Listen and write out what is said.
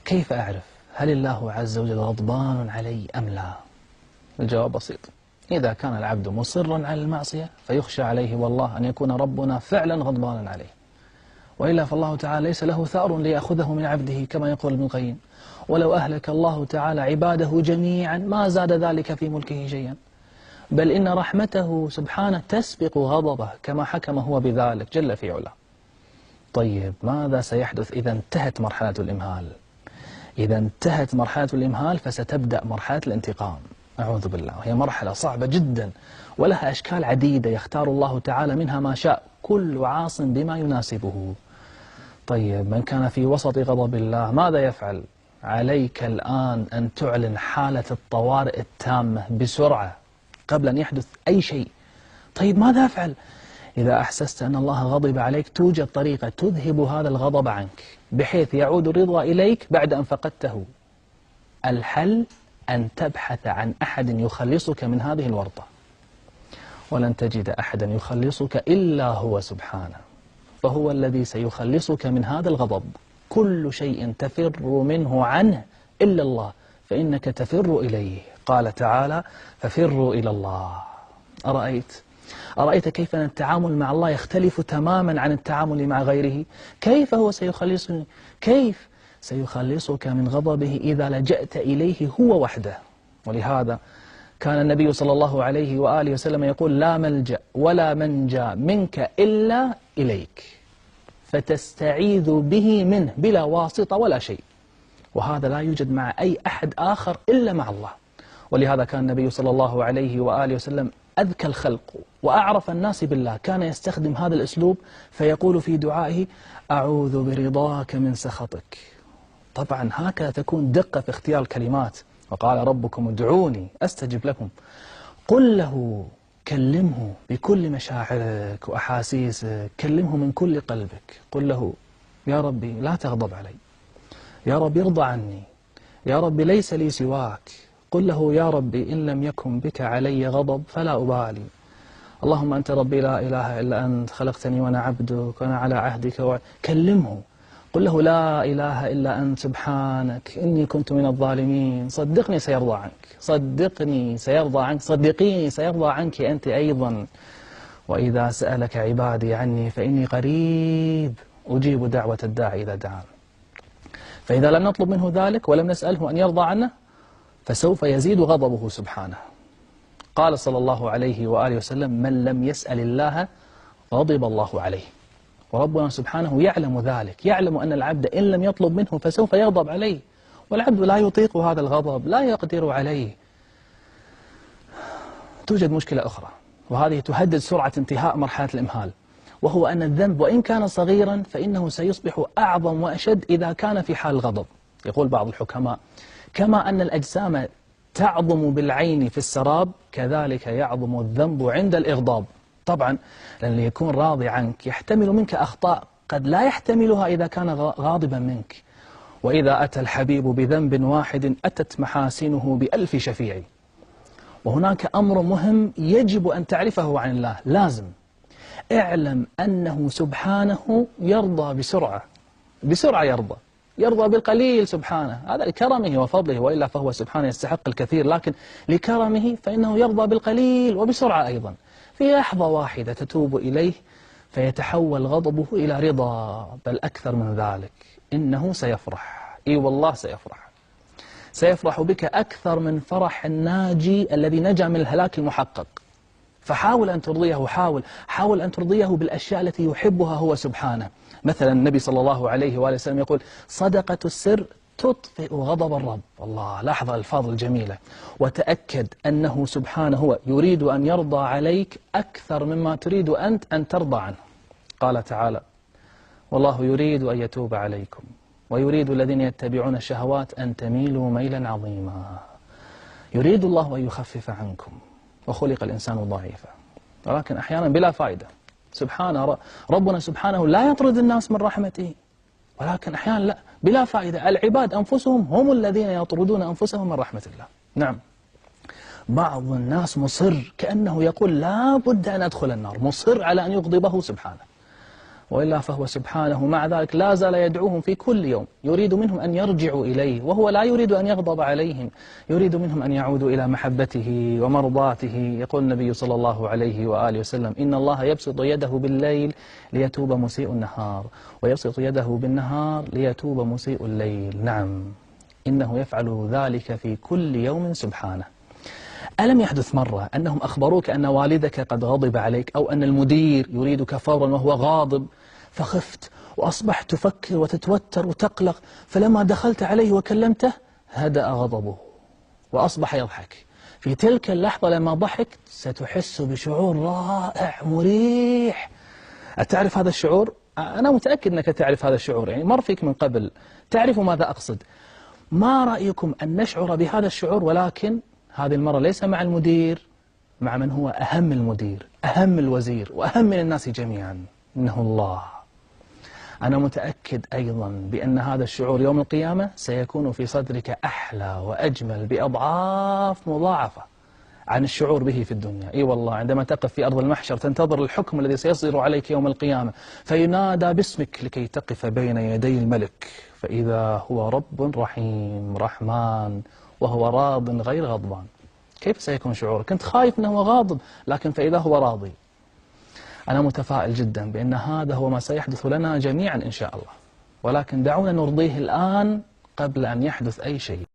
كيف أعرف هل الله عز وجل غضبان علي أم لا؟ الجواب بسيط. إذا كان العبد مصرا على المعصية فيخشى عليه والله أن يكون ربنا فعلا غضبانا عليه، وإلا فالله تعالى ليس له ثأر ليأخذه من عبده كما يقول ابن القيم، ولو أهلك الله تعالى عباده جميعا ما زاد ذلك في ملكه شيئا، بل إن رحمته سبحانه تسبق غضبه كما حكم هو بذلك جل في علاه. طيب ماذا سيحدث إذا انتهت مرحلة الإمهال؟ إذا انتهت مرحلة الإمهال فستبدأ مرحلة الانتقام، أعوذ بالله. هي مرحلة صعبة جدا ولها أشكال عديدة يختار الله تعالى منها ما شاء، كل عاص بما يناسبه. طيب من كان في وسط غضب الله ماذا يفعل؟ عليك الآن أن تعلن حالة الطوارئ التامة بسرعة قبل أن يحدث أي شيء. طيب ماذا أفعل؟ إذا أحسست أن الله غضب عليك توجد طريقة تذهب هذا الغضب عنك بحيث يعود الرضا إليك بعد أن فقدته. الحل أن تبحث عن أحد يخلصك من هذه الورطة، ولن تجد أحدا يخلصك إلا هو سبحانه، فهو الذي سيخلصك من هذا الغضب. كل شيء تفر منه عنه إلا الله، فإنك تفر إليه. قال تعالى ففروا إلى الله. أرأيت كيف أن التعامل مع الله يختلف تماما عن التعامل مع غيره؟ كيف هو سيخلصني؟ كيف سيخلصك من غضبه إذا لجأت إليه هو وحده؟ ولهذا كان النبي صلى الله عليه وآله وسلم يقول لا ملجأ ولا منجا منك إلا إليك، فتستعيذ به منه بلا واسطة ولا شيء، وهذا لا يوجد مع أي أحد آخر إلا مع الله. ولهذا كان النبي صلى الله عليه وآله وسلم أذكى الخلق وأعرف الناس بالله، كان يستخدم هذا الأسلوب فيقول في دعائه أعوذ برضاك من سخطك. طبعا هكذا تكون دقة في اختيار الكلمات. وقال ربكم ادعوني أستجب لكم. قل له، كلمه بكل مشاعرك وأحاسيسك، كلمه من كل قلبك. قل له يا ربي لا تغضب علي، يا ربي ارضى عني، يا ربي ليس لي سواك. قل له يا ربي إن لم يكن بك علي غضب فلا أبالي، اللهم أنت ربي لا إله إلا أنت، خلقتني وأنا عبدك وأنا على عهدك. كلمه، قل له لا إله إلا أنت سبحانك إني كنت من الظالمين. صدقني سيرضى عنك، صدقني سيرضى عنك، صدقيني سيرضى عنك أنت أيضا. وإذا سألك عبادي عني فإني قريب أجيب دعوة الداعي إذا دعان. فإذا لم نطلب منه ذلك ولم نسأله أن يرضى عنا فسوف يزيد غضبه سبحانه. قال صلى الله عليه وآله وسلم من لم يسأل الله غضب الله عليه. وربنا سبحانه يعلم ذلك، يعلم أن العبد إن لم يطلب منه فسوف يغضب عليه، والعبد لا يطيق هذا الغضب، لا يقدر عليه. توجد مشكلة أخرى وهذه تهدد سرعة انتهاء مرحلة الإمهال، وهو أن الذنب وإن كان صغيرا فإنه سيصبح أعظم وأشد إذا كان في حال الغضب. يقول بعض الحكماء كما أن الأجسام تعظم بالعين في السراب كذلك يعظم الذنب عند الإغضاب. طبعا لأن يكون راضي عنك يحتمل منك أخطاء قد لا يحتملها إذا كان غاضبا منك. وإذا أتى الحبيب بذنب واحد أتت محاسنه بألف شفيع. وهناك أمر مهم يجب أن تعرفه عن الله، لازم اعلم أنه سبحانه يرضى بسرعة يرضى بالقليل سبحانه، هذا لكرمه وفضله، وإلا فهو سبحانه يستحق الكثير، لكن لكرمه فإنه يرضى بالقليل وبسرعة أيضا. في لحظة واحدة تتوب إليه فيتحول غضبه إلى رضا، بل أكثر من ذلك إنه سيفرح. إي والله سيفرح بك أكثر من فرح الناجي الذي نجا من الهلاك المحقق. فحاول أن ترضيه، حاول أن ترضيه بالأشياء التي يحبها هو سبحانه. مثلا النبي صلى الله عليه وآله وسلم يقول صدقة السر تطفئ غضب الرب. الله، لاحظ الألفاظ الجميلة. وتأكد أنه سبحانه هو يريد أن يرضى عليك أكثر مما تريد أنت أن ترضى عنه. قال تعالى والله يريد أن يتوب عليكم ويريد الذين يتبعون الشهوات أن تميلوا ميلا عظيما. يريد الله أن يخفف عنكم وخلق الإنسان ضعيفا، ولكن أحيانا بلا فائدة. ربنا سبحانه لا يطرد الناس من رحمته، ولكن أحيانا لا، بلا فائدة. العباد أنفسهم هم الذين يطردون أنفسهم من رحمة الله. نعم، بعض الناس مصر كأنه يقول لا بد أن أدخل النار، مصر على أن يغضبه سبحانه. وإلا فهو سبحانه مع ذلك لا زال يدعوهم في كل يوم، يريد منهم أن يرجعوا إليه، وهو لا يريد أن يغضب عليهم، يريد منهم أن يعودوا إلى محبته ومرضاته. يقول النبي صلى الله عليه وآله وسلم: إن الله يبسط يده بالليل ليتوب مسيء النهار، ويبسط يده بالنهار ليتوب مسيء الليل. نعم، إنه يفعل ذلك في كل يوم سبحانه. ألم يحدث مرة أنهم أخبروك أن والدك قد غضب عليك، أو أن المدير يريدك فورا وهو غاضب، فخفت وأصبحت تفكر وتتوتر وتقلق، فلما دخلت عليه وكلمته هدأ غضبه وأصبح يضحك. في تلك اللحظة لما ضحك ستحس بشعور رائع مريح. أتعرف هذا الشعور؟ أنا متأكد أنك تعرف هذا الشعور، يعني مر فيك من قبل، تعرف ماذا أقصد. ما رأيكم أن نشعر بهذا الشعور، ولكن هذه المرة ليس مع المدير، مع من هو أهم المدير، أهم الوزير، وأهم من الناس جميعا، إنه الله. أنا متأكد أيضا بأن هذا الشعور يوم القيامة سيكون في صدرك أحلى وأجمل بأضعاف مضاعفة عن الشعور به في الدنيا. إي والله، عندما تقف في أرض المحشر تنتظر الحكم الذي سيصدر عليك يوم القيامة، فينادى باسمك لكي تقف بين يدي الملك، فإذا هو رب رحيم رحمن وهو راض غير غضبان. كيف سيكون شعورك؟ كنت خايف أنه هو غاضب، لكن فإذا هو راضي. أنا متفائل جدا بأن هذا هو ما سيحدث لنا جميعا إن شاء الله، ولكن دعونا نرضيه الآن قبل أن يحدث أي شيء.